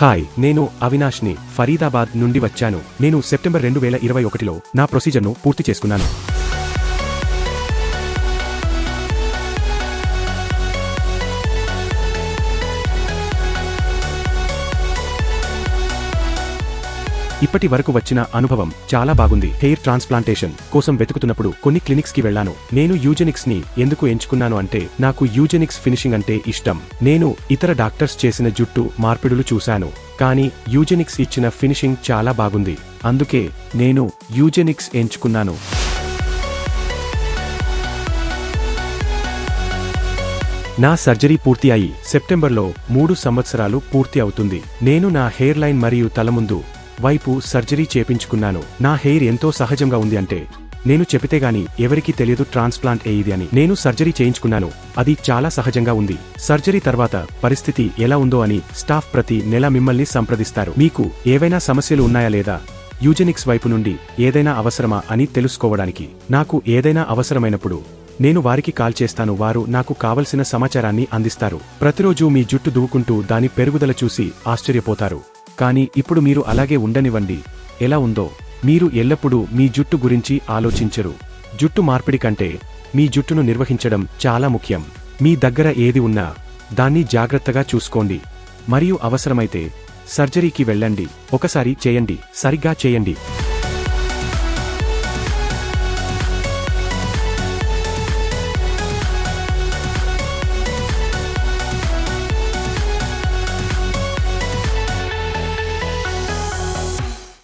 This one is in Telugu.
హాయ్, నేను అవినాష్ని ఫరీదాబాద్ నుండి వచ్చాను. నేను సెప్టెంబర్ 2021లో నా ప్రొసీజర్ను పూర్తి చేసుకున్నాను. ఇప్పటి వరకు వచ్చిన అనుభవం చాలా బాగుంది. హెయిర్ ట్రాన్స్ప్లాంటేషన్ కోసం వెతుకుతున్నప్పుడు కొన్ని క్లినిక్స్ కి వెళ్లాను. నేను యూజెనిక్స్ ని ఎందుకు ఎంచుకున్నాను అంటే నాకు యూజెనిక్స్ ఫినిషింగ్ అంటే ఇష్టం. నేను ఇతర డాక్టర్స్ చేసిన జుట్టు మార్పిడులు చూశాను, కానీ యూజెనిక్స్ ఇచ్చిన ఫినిషింగ్ చాలా బాగుంది. అందుకే నేను యూజెనిక్స్ ఎంచుకున్నాను. నా సర్జరీ పూర్తి అయి సెప్టెంబర్లో 3 సంవత్సరాలు పూర్తి అవుతుంది. నేను నా హెయిర్ లైన్ మరియు తలముందు వైపు సర్జరీ చేపించుకున్నాను. నా హెయిర్ ఎంతో సహజంగా ఉంది అంటే నేను చెబితేగాని ఎవరికీ తెలియదు ట్రాన్స్ప్లాంట్ అయ్యేది అని. నేను సర్జరీ చేయించుకున్నాను, అది చాలా సహజంగా ఉంది. సర్జరీ తర్వాత పరిస్థితి ఎలా ఉందో అని స్టాఫ్ ప్రతి నెల మిమ్మల్ని సంప్రదిస్తారు. మీకు ఏవైనా సమస్యలు ఉన్నాయా లేదా, యూజెనిక్స్ వైపు నుండి ఏదైనా అవసరమా అని తెలుసుకోవడానికి. నాకు ఏదైనా అవసరమైనప్పుడు నేను వారికి కాల్ చేస్తాను. వారు నాకు కావలసిన సమాచారాన్ని అందిస్తారు. ప్రతిరోజు మీ జుట్టు దువ్వుకుంటూ దాని పెరుగుదల చూసి ఆశ్చర్యపోతారు. కానీ ఇప్పుడు మీరు అలాగే ఉండనివ్వండి. ఎలా ఉందో మీరు ఎల్లప్పుడూ మీ జుట్టు గురించి ఆలోచించరు. జుట్టు మార్పిడి కంటే మీ జుట్టును నిర్వహించడం చాలా ముఖ్యం. మీ దగ్గర ఏది ఉన్నా దాన్ని జాగ్రత్తగా చూసుకోండి మరియు అవసరమైతే సర్జరీకి వెళ్ళండి. ఒకసారి చేయండి, సరిగ్గా చేయండి.